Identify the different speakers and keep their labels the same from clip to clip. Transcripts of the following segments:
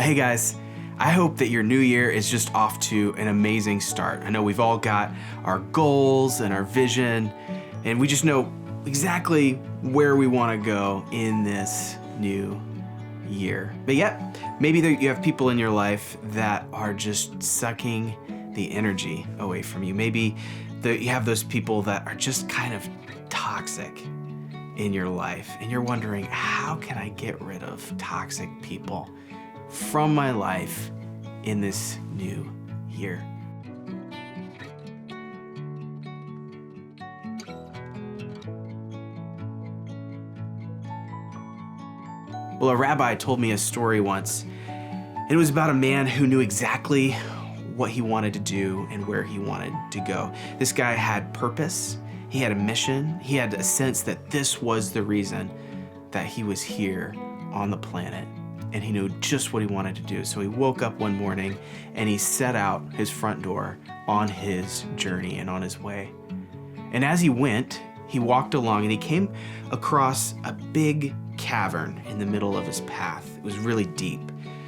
Speaker 1: Hey guys, I hope that your new year is just off to an amazing start. I know we've all got our goals and our vision, and we just know exactly where we want to go in this new year. But yet, maybe you have people in your life that are just sucking the energy away from you. Maybe you have those people that are just kind of toxic in your life, and you're wondering, how can I get rid of toxic people from my life in this new year? Well, a rabbi told me a story once. It was about a man who knew exactly what he wanted to do and where he wanted to go. This guy had purpose, he had a mission, he had a sense that this was the reason that he was here on the planet, and he knew just what he wanted to do. So he woke up one morning and he set out his front door on his journey and on his way. And as he went, he walked along and he came across a big cavern in the middle of his path. It was really deep.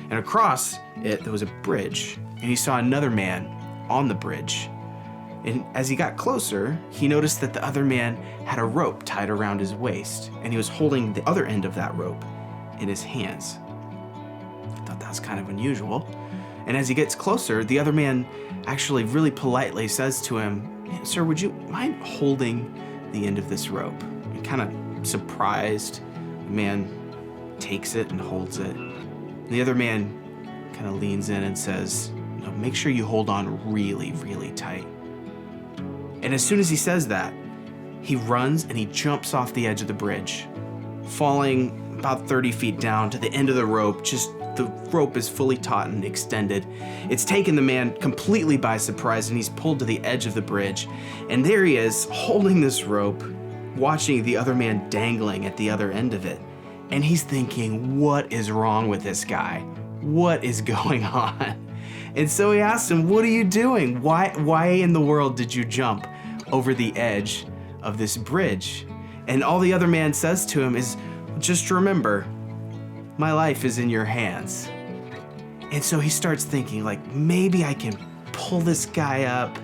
Speaker 1: And across it, there was a bridge, and he saw another man on the bridge. And as he got closer, he noticed that the other man had a rope tied around his waist, and he was holding the other end of that rope in his hands. I thought that was kind of unusual. And as he gets closer, the other man actually really politely says to him, "Sir, would you mind holding the end of this rope?" And kind of surprised, the man takes it and holds it. And the other man kind of leans in and says, "No, make sure you hold on really, really tight." And as soon as he says that, he runs and he jumps off the edge of the bridge, falling about 30 feet down to the end of the rope. Just the rope is fully taut and extended. It's taken the man completely by surprise, and he's pulled to the edge of the bridge. And there he is, holding this rope, watching the other man dangling at the other end of it. And he's thinking, what is wrong with this guy? What is going on? And so he asked him, "What are you doing? Why in the world did you jump over the edge of this bridge?" And all the other man says to him is, "Just remember, my life is in your hands." And so he starts thinking, like, maybe I can pull this guy up.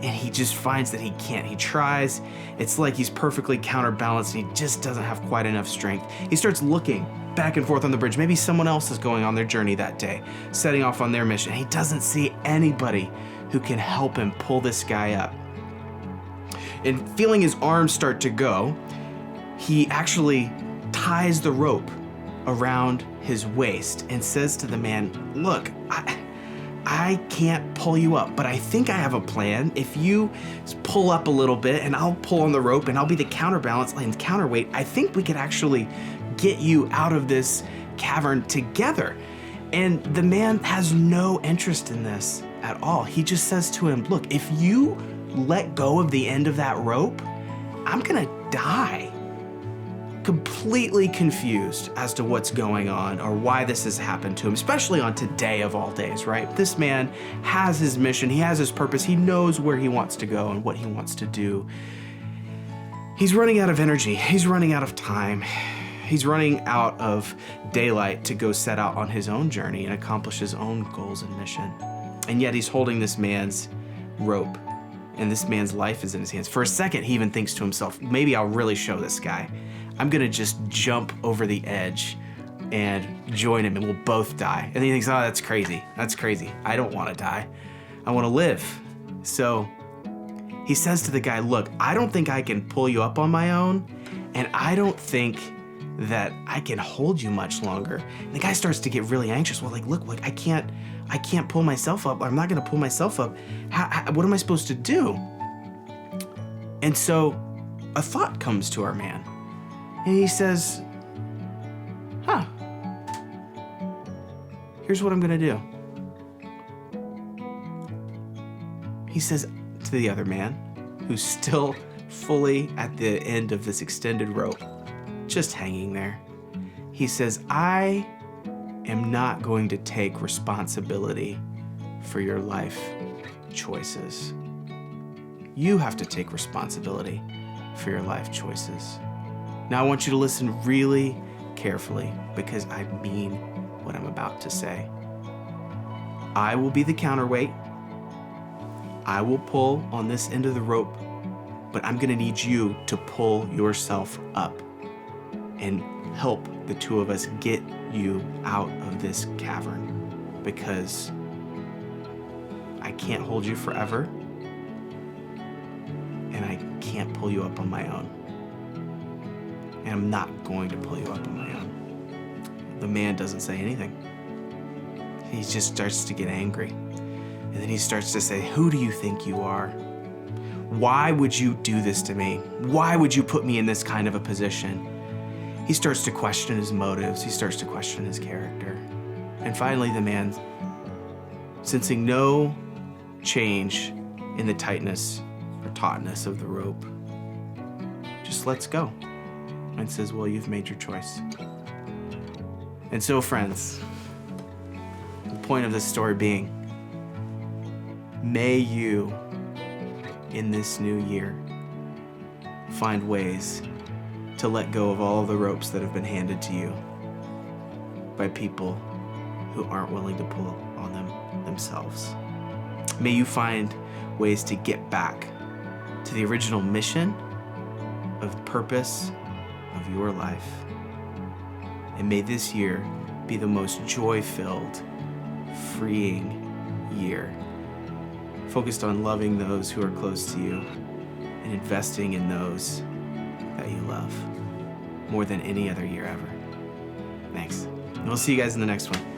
Speaker 1: And he just finds that he can't. He tries. It's like he's perfectly counterbalanced, and he just doesn't have quite enough strength. He starts looking back and forth on the bridge. Maybe someone else is going on their journey that day, setting off on their mission. He doesn't see anybody who can help him pull this guy up. And feeling his arms start to go, he actually ties the rope around his waist and says to the man, "Look, I can't pull you up, but I think I have a plan. If you pull up a little bit and I'll pull on the rope and I'll be the counterbalance and counterweight, I think we could actually get you out of this cavern together." And the man has no interest in this at all. He just says to him, "Look, if you let go of the end of that rope, I'm gonna die." Completely confused as to what's going on or why this has happened to him, especially on today of all days, right? This man has his mission, he has his purpose, he knows where he wants to go and what he wants to do. He's running out of energy, he's running out of time, he's running out of daylight to go set out on his own journey and accomplish his own goals and mission. And yet he's holding this man's rope, and this man's life is in his hands. For a second, he even thinks to himself, maybe I'll really show this guy. I'm gonna just jump over the edge and join him and we'll both die. And he thinks, oh, that's crazy. That's crazy. I don't wanna die. I wanna live. So he says to the guy, "Look, I don't think I can pull you up on my own, and I don't think that I can hold you much longer." And the guy starts to get really anxious. Well, look, I can't pull myself up. I'm not gonna pull myself up. What am I supposed to do? And so a thought comes to our man. And he says, here's what I'm gonna do. He says to the other man, who's still fully at the end of this extended rope, just hanging there. He says, "I am not going to take responsibility for your life choices. You have to take responsibility for your life choices." Now I want you to listen really carefully, because I mean what I'm about to say. I will be the counterweight. I will pull on this end of the rope, but I'm gonna need you to pull yourself up and help the two of us get you out of this cavern, because I can't hold you forever and I can't pull you up on my own. And I'm not going to pull you up on my own. The man doesn't say anything. He just starts to get angry. And then he starts to say, who do you think you are? Why would you do this to me? Why would you put me in this kind of a position? He starts to question his motives. He starts to question his character. And finally, the man, sensing no change in the tightness or tautness of the rope, just lets go and says, well, you've made your choice. And so, friends, the point of this story being, may you, in this new year, find ways to let go of all the ropes that have been handed to you by people who aren't willing to pull on them themselves. May you find ways to get back to the original mission of purpose of your life. And may this year be the most joy-filled, freeing year, focused on loving those who are close to you and investing in those that you love more than any other year ever. Thanks. And we'll see you guys in the next one.